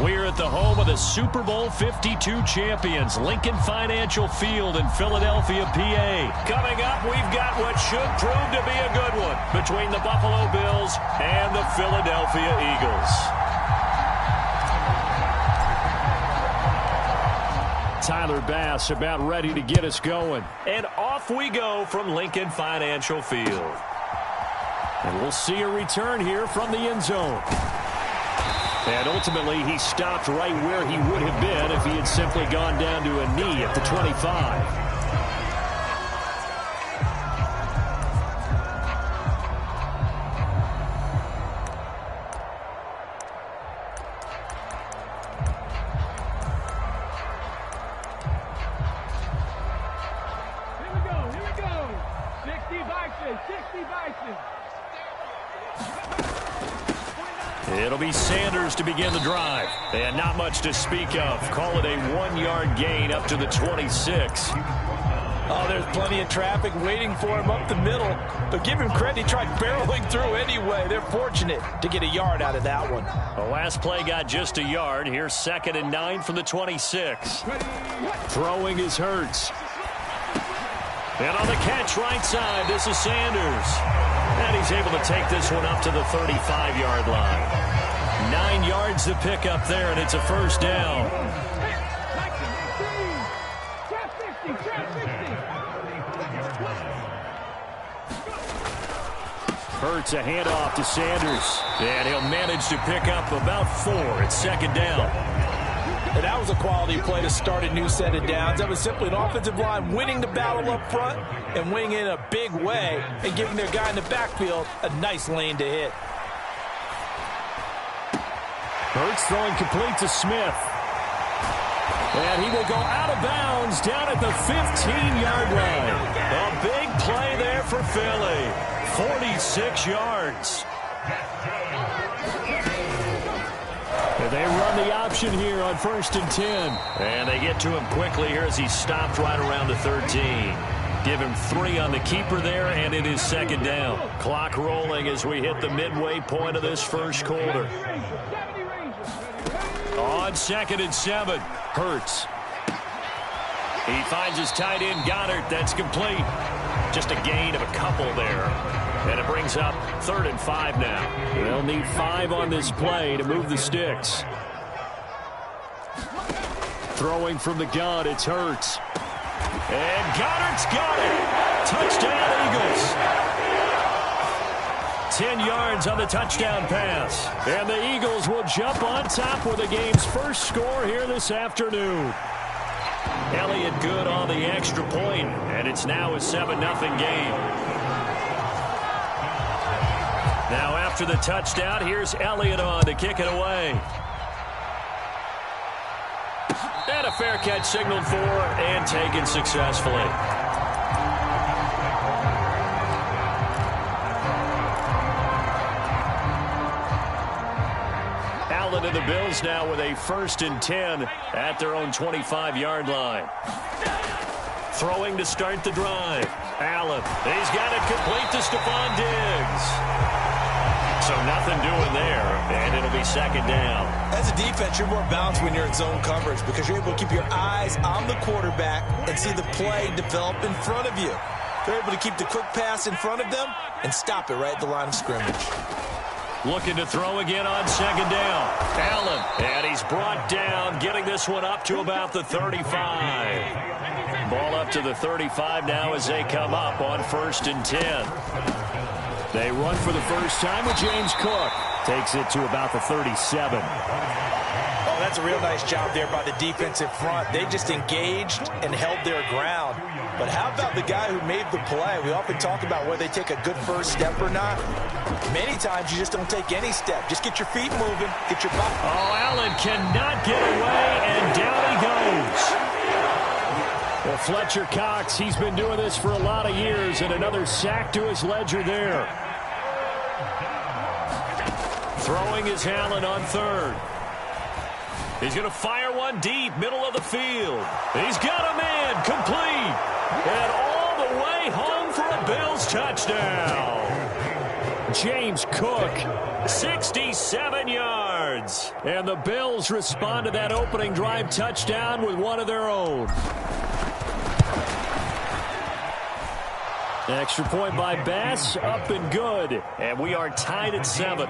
We're at the home of the Super Bowl 52 champions, Lincoln Financial Field in Philadelphia, PA. Coming up, we've got what should prove to be a good one between the Buffalo Bills and the Philadelphia Eagles. Tyler Bass about ready to get us going. And off we go from Lincoln Financial Field. And we'll see a return here from the end zone. And ultimately, he stopped right where he would have been if he had simply gone down to a knee at the 25. It'll be Sanders to begin the drive. And not much to speak of. Call it a 1-yard gain up to the 26. Oh, there's plenty of traffic waiting for him up the middle. But give him credit, he tried barreling through anyway. They're fortunate to get a yard out of that one. The last play got just a yard. Here's 2nd and 9 from the 26. Throwing is Hurts. And on the catch right side, this is Sanders. And he's able to take this one up to the 35-yard line. 9 yards to pick up there, and it's a first down. Hurts a handoff to Sanders. And he'll manage to pick up about 4 at 2nd down. And that was a quality play to start a new set of downs. That was simply an offensive line winning the battle up front and winning in a big way and giving their guy in the backfield a nice lane to hit. Hurts throwing complete to Smith. And he will go out of bounds down at the 15-yard line. A big play there for Philly. 46 yards. And they run the option here on 1st and 10. And they get to him quickly here as he stopped right around the 13. Give him 3 on the keeper there, and it is 2nd down. Clock rolling as we hit the midway point of this first quarter. On 2nd and 7, Hurts. He finds his tight end, Goddard. That's complete. Just a gain of a couple there. And it brings up 3rd and 5 now. They'll need 5 on this play to move the sticks. Throwing from the gun, it's Hurts. And Goddard's got it. Touchdown, Eagles. 10 yards on the touchdown pass. And the Eagles will jump on top with the game's first score here this afternoon. Elliott good on the extra point, and it's now a 7-0 game. Now after the touchdown, here's Elliott on to kick it away. And a fair catch signaled for and taken successfully. Allen and the Bills now with a 1st and 10 at their own 25-yard line. Throwing to start the drive. Allen, he's got it complete to Stephon Diggs. So nothing doing there, and it'll be 2nd down. As a defense, you're more balanced when you're in zone coverage because you're able to keep your eyes on the quarterback and see the play develop in front of you. They're able to keep the quick pass in front of them and stop it right at the line of scrimmage. Looking to throw again on 2nd down. Allen, and he's brought down, getting this one up to about the 35. Ball up to the 35 now as they come up on 1st and 10. They run for the first time with James Cook. Takes it to about the 37. Oh, that's a real nice job there by the defensive front. They just engaged and held their ground. But how about the guy who made the play? We often talk about whether they take a good first step or not. Many times you just don't take any step. Just get your feet moving, get your body. Oh, Allen cannot get away, and down he goes. Well, Fletcher Cox, he's been doing this for a lot of years, and another sack to his ledger there. Throwing is Allen on 3rd. He's going to fire one deep, middle of the field. He's got a man, complete. And all the way home for a Bills touchdown. James Cook, 67 yards. yards. And the Bills respond to that opening drive touchdown with one of their own. Extra point by Bass, up and good. And we are tied at 7.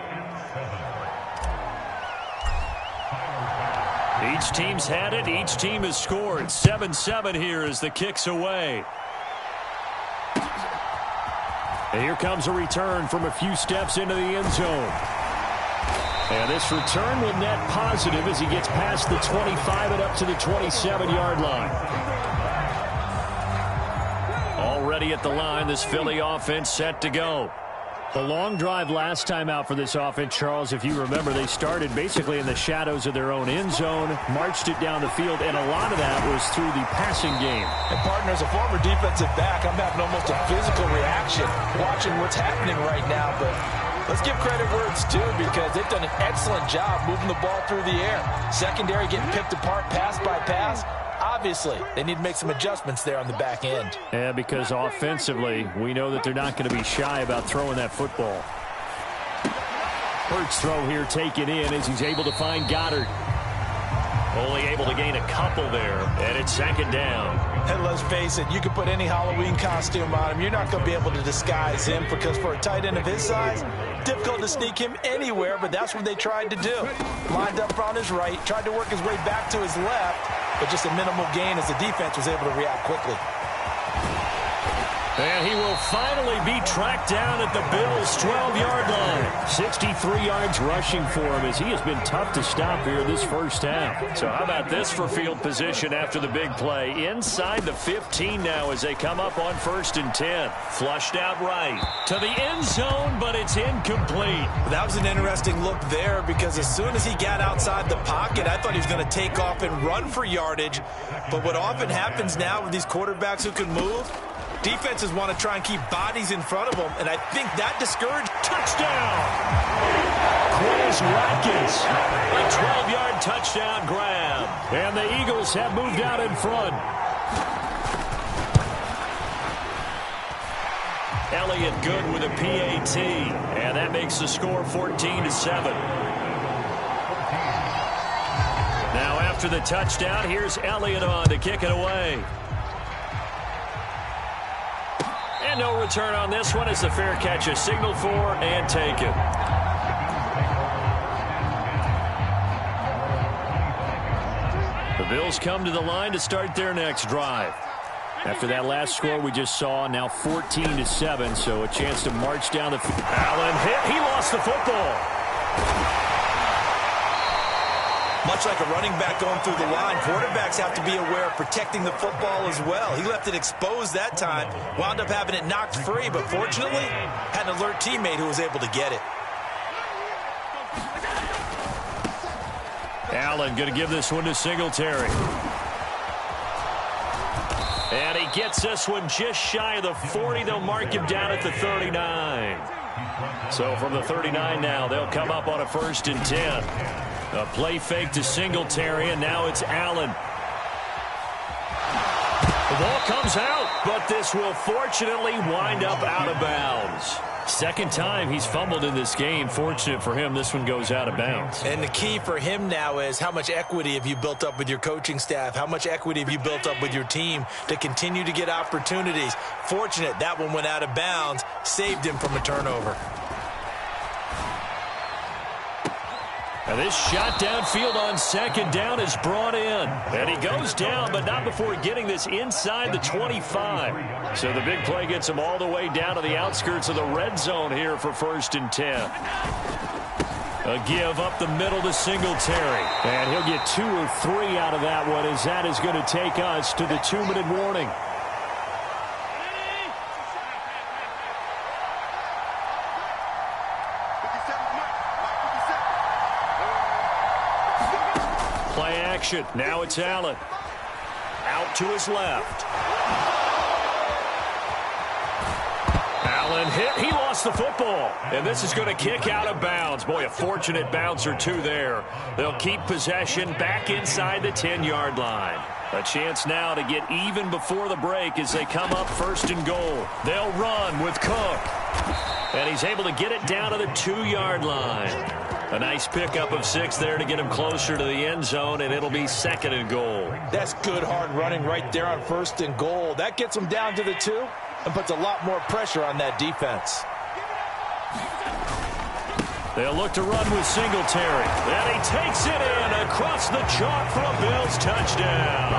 Each team's had it. Each team has scored. 7-7 here as the kick's away. And here comes a return from a few steps into the end zone. And this return will net positive as he gets past the 25 and up to the 27-yard line. Already at the line, this Philly offense set to go. The long drive last time out for this offense, Charles, if you remember, they started basically in the shadows of their own end zone, marched it down the field, and a lot of that was through the passing game. And, partner, as a former defensive back, I'm having almost a physical reaction watching what's happening right now. But let's give credit where it's due because they've done an excellent job moving the ball through the air. Secondary getting picked apart pass by pass. Obviously, they need to make some adjustments there on the back end. Yeah, because offensively, we know that they're not going to be shy about throwing that football. Hurts throw here taken in as he's able to find Goddard. Only able to gain a couple there, and it's second down. And let's face it, you can put any Halloween costume on him. You're not going to be able to disguise him because for a tight end of his size, difficult to sneak him anywhere, but that's what they tried to do. Lined up on his right, tried to work his way back to his left, but just a minimal gain as the defense was able to react quickly. And he will finally be tracked down at the Bills' 12-yard line. 63 yards rushing for him as he has been tough to stop here this first half. So how about this for field position after the big play? Inside the 15 now as they come up on 1st and 10. Flushed out right to the end zone, but it's incomplete. That was an interesting look there because as soon as he got outside the pocket, I thought he was going to take off and run for yardage. But what often happens now with these quarterbacks who can move, defenses want to try and keep bodies in front of them, and I think that discouraged. Touchdown! Quez Watkins, a 12-yard touchdown grab. And the Eagles have moved out in front. Elliott good with a PAT, and that makes the score 14-7. Now after the touchdown, here's Elliott on to kick it away. And no return on this one as the fair catch is signaled for and taken. The Bills come to the line to start their next drive. After that last score we just saw, now 14-7, so a chance to march down the field. Allen hit. He lost the football. Much like a running back going through the line, quarterbacks have to be aware of protecting the football as well. He left it exposed that time, wound up having it knocked free, but fortunately had an alert teammate who was able to get it. Allen going to give this one to Singletary. And he gets this one just shy of the 40. They'll mark him down at the 39. So from the 39 now, they'll come up on a 1st and 10. A play fake to Singletary, and now it's Allen. The ball comes out, but this will fortunately wind up out of bounds. Second time he's fumbled in this game. Fortunate for him, this one goes out of bounds. And the key for him now is how much equity have you built up with your coaching staff? How much equity have you built up with your team to continue to get opportunities? Fortunate that one went out of bounds, saved him from a turnover. Now this shot downfield on 2nd down is brought in. And he goes down, but not before getting this inside the 25. So the big play gets him all the way down to the outskirts of the red zone here for 1st and 10. A give up the middle to Singletary. And he'll get 2 or 3 out of that one as that is going to take us to the 2-minute warning. Now it's Allen. Out to his left. Allen hit. He lost the football. And this is going to kick out of bounds. Boy, a fortunate bounce or two there. They'll keep possession back inside the 10-yard line. A chance now to get even before the break as they come up 1st and goal. They'll run with Cook. And he's able to get it down to the 2-yard line. A nice pickup of 6 there to get him closer to the end zone, and it'll be 2nd and goal. That's good hard running right there on 1st and goal. That gets him down to the 2 and puts a lot more pressure on that defense. They'll look to run with Singletary. And he takes it in across the chalk for a Bills touchdown.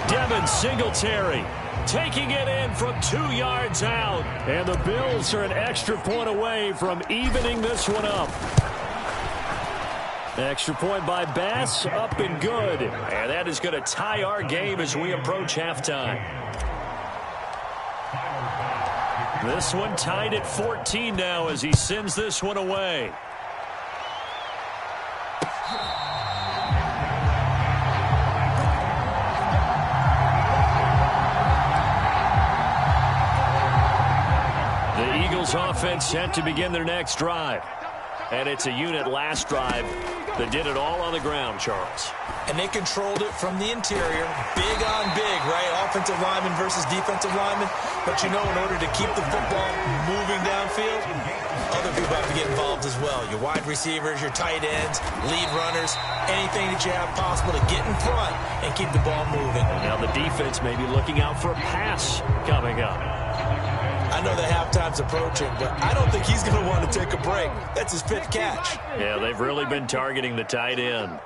Devin Singletary taking it in from 2 yards out. And the Bills are an extra point away from evening this one up. Extra point by Bass, up and good. And that is going to tie our game as we approach halftime. This one tied at 14 now as he sends this one away. The Eagles offense set to begin their next drive. And it's a unit last drive that did it all on the ground, Charles. And they controlled it from the interior. Big on big, right? Offensive lineman versus defensive lineman. But you know, in order to keep the football moving downfield, other people have to get involved as well. Your wide receivers, your tight ends, lead runners, anything that you have possible to get in front and keep the ball moving. Now the defense may be looking out for a pass coming up. I know the halftime's approaching, but I don't think he's going to want to take a break. That's his 5th catch. Yeah, they've really been targeting the tight end.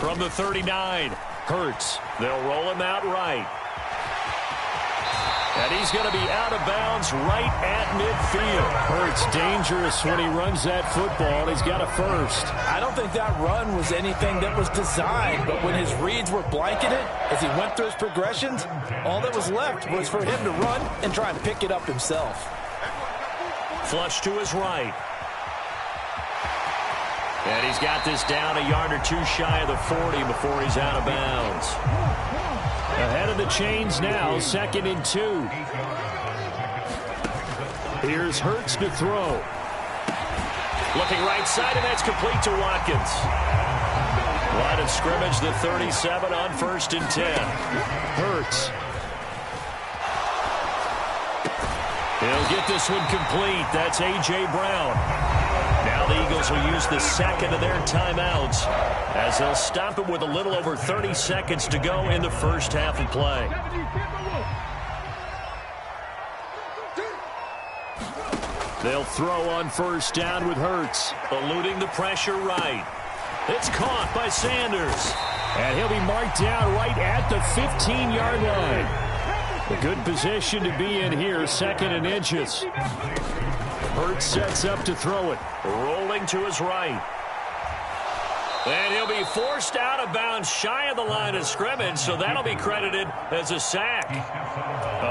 From the 39, Hurts. They'll roll him out right. And he's going to be out of bounds right at midfield. Hurts dangerous when he runs that football. He's got a first. I don't think that run was anything that was designed, but when his reads were blanketed, as he went through his progressions, all that was left was for him to run and try and pick it up himself. Flush to his right. And he's got this down a yard or 2 shy of the 40 before he's out of bounds. Ahead of the chains now, 2nd and 2. Here's Hurts to throw. Looking right side, and that's complete to Watkins. Line of scrimmage, the 37 on 1st and 10. Hurts. He'll get this one complete. That's A.J. Brown. Now the Eagles will use the 2nd of their timeouts as they'll stop it with a little over 30 seconds to go in the first half of play. They'll throw on 1st down with Hurts, eluding the pressure right. It's caught by Sanders. And he'll be marked down right at the 15-yard line. A good position to be in here, 2nd and inches. Hurts sets up to throw it. Rolling to his right. And he'll be forced out of bounds shy of the line of scrimmage, so that'll be credited as a sack.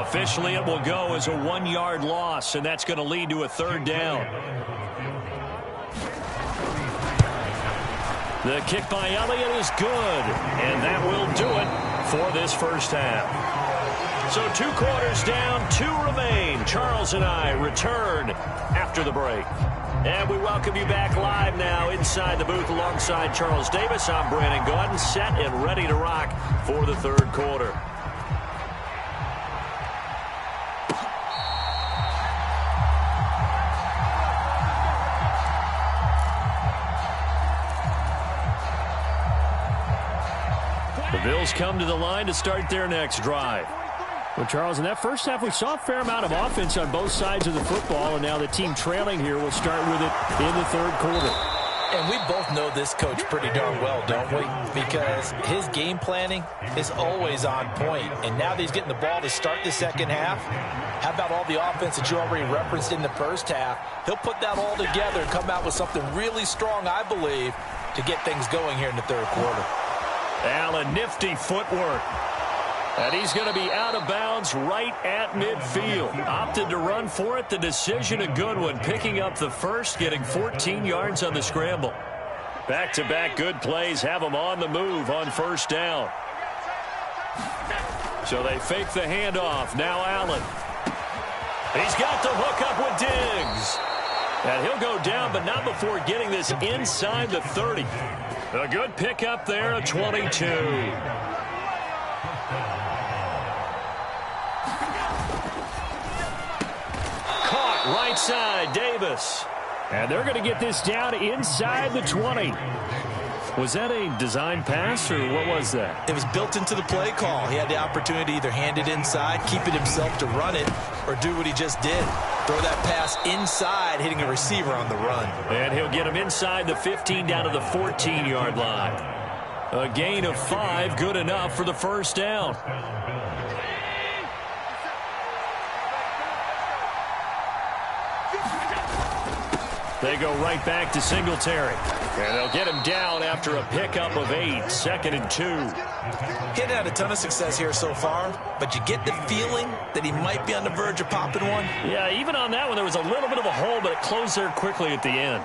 Officially, it will go as a 1-yard loss, and that's going to lead to a 3rd down. The kick by Elliott is good, and that will do it for this first half. So 2 quarters down, 2 remain. Charles and I return after the break. And we welcome you back live now inside the booth alongside Charles Davis. I'm Brandon Gaudin, set and ready to rock for the 3rd quarter. The Bills come to the line to start their next drive. Well, Charles, in that first half, we saw a fair amount of offense on both sides of the football, and now the team trailing here will start with it in the 3rd quarter. And we both know this coach pretty darn well, don't we? Because his game planning is always on point. And now that he's getting the ball to start the 2nd half, how about all the offense that you already referenced in the first half? He'll put that all together and come out with something really strong, I believe, to get things going here in the 3rd quarter. Allen, nifty footwork. And he's going to be out of bounds right at midfield. Opted to run for it. The decision a good one. Picking up the first, getting 14 yards on the scramble. Back-to-back good plays have him on the move on 1st down. So they fake the handoff. Now Allen. He's got the hook up with Diggs. And he'll go down, but not before getting this inside the 30. A good pickup there, a 22. Caught right side, Davis. And they're going to get this down inside the 20. Was that a design pass, or what was that? It was built into the play call. He had the opportunity to either hand it inside, keep it himself to run it, or do what he just did. Throw that pass inside, hitting a receiver on the run. And he'll get him inside the 15 down to the 14-yard line. A gain of 5, good enough for the first down. They go right back to Singletary. And they'll get him down after a pickup of 8, 2nd and 2. He hadn't had a ton of success here so far, but you get the feeling that he might be on the verge of popping one. Yeah, even on that one, there was a little bit of a hole, but it closed there quickly at the end.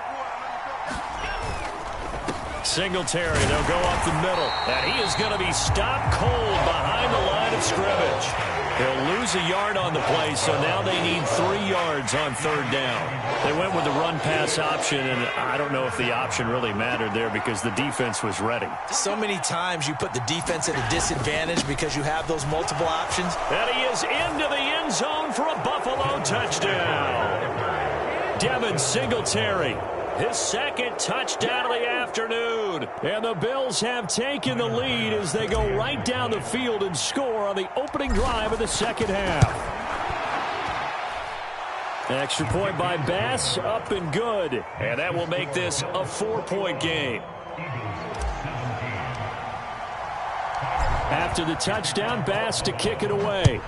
Singletary, they'll go up the middle. And he is going to be stopped cold behind the line of scrimmage. He'll lose a yard on the play, so now they need 3 yards on 3rd down. They went with the run-pass option, and I don't know if the option really mattered there because the defense was ready. So many times you put the defense at a disadvantage because you have those multiple options. And he is into the end zone for a Buffalo touchdown. Devin Singletary, his 2nd touchdown of the afternoon. And the Bills have taken the lead as they go right down the field and score on the opening drive of the 2nd half. Extra point by Bass, up and good. And that will make this a 4-point game. After the touchdown, Bass to kick it away.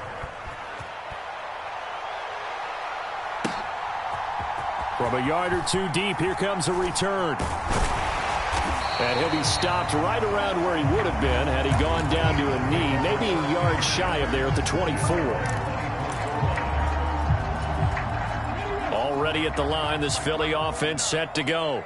From a yard or 2 deep, here comes a return. And he'll be stopped right around where he would have been had he gone down to a knee, maybe a yard shy of there at the 24. Already at the line, this Philly offense set to go.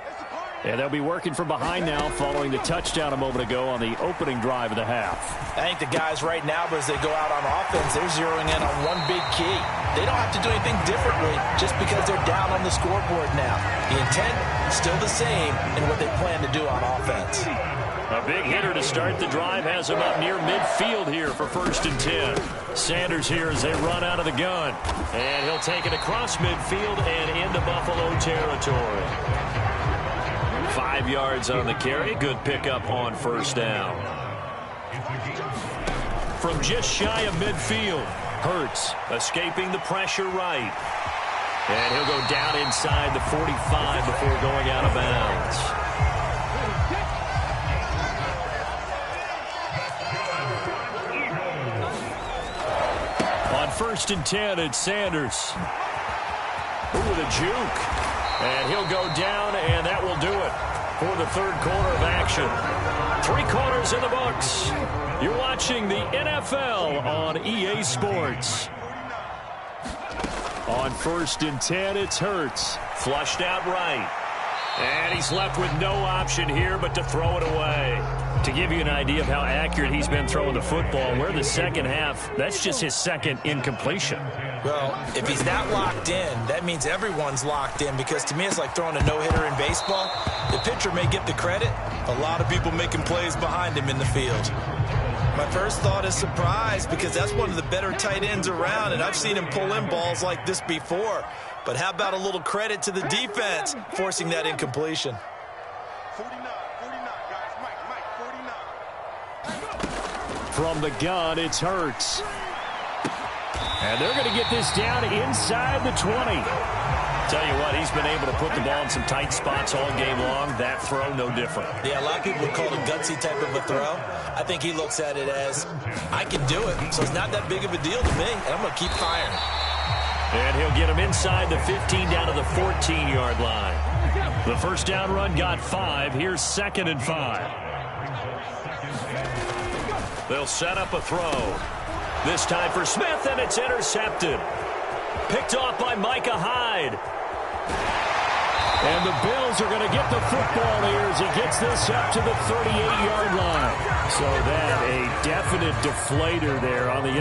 And they'll be working from behind now following the touchdown a moment ago on the opening drive of the half. I think the guys right now, as they go out on offense, they're zeroing in on one big key. They don't have to do anything differently just because they're down on the scoreboard now. The intent still the same in what they plan to do on offense. A big hitter to start the drive has him up near midfield here for 1st and 10. Sanders here as they run out of the gun. And he'll take it across midfield and into Buffalo territory. 5 yards on the carry. Good pickup on 1st down. From just shy of midfield, Hurts escaping the pressure right. And he'll go down inside the 45 before going out of bounds. On 1st and 10, it's Sanders. Ooh, with a juke. And he'll go down, and that will do it for the 3rd quarter of action. 3 quarters in the books. You're watching the NFL on EA Sports. On 1st and 10, it's Hurts. Flushed out right. And he's left with no option here but to throw it away. To give you an idea of how accurate he's been throwing the football, we're in the 2nd half. That's just his 2nd incompletion. Well, if he's that locked in, that means everyone's locked in, because to me it's like throwing a no-hitter in baseball. The pitcher may get the credit. A lot of people making plays behind him in the field. My first thought is surprise, because that's one of the better tight ends around, and I've seen him pull in balls like this before. But how about a little credit to the defense forcing that incompletion? 49, guys. Mike, 49. From the gun, it's Hurts. And they're going to get this down inside the 20. Tell you what, he's been able to put the ball in some tight spots all game long. That throw, no different. Yeah, a lot of people would call it a gutsy type of a throw. I think he looks at it as, I can do it, so it's not that big of a deal to me, and I'm going to keep firing. And he'll get him inside the 15 down to the 14-yard line. The 1st down run got 5. Here's 2nd and 5. They'll set up a throw. This time for Smith, and it's intercepted. Picked off by Micah Hyde. And the Bills are going to get the football here as he gets this up to the 38-yard line. So that a definite deflator there on the